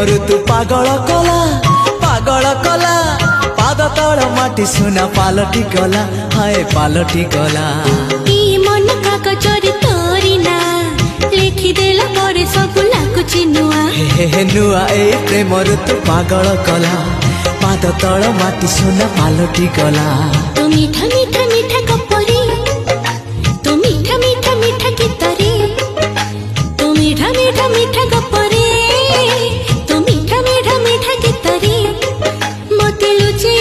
ऋतु पागल कला पाद तल माटी सुना पालटी गला हाय पालटी गला मन कागजरे तोरी ना लिखिदेला परे सब लाଗୁଛି नुआ हे नुआ ए प्रेम ऋतु पागल कला पाद तल माटी सुना पालटी गला तो मीठा मीठा मीठा गपरे तो मीठा मीठा मीठा गीतरे तो मीठा मीठा मीठा गपरे तो मीठा मीठा मीठा गीतरे मते लुचे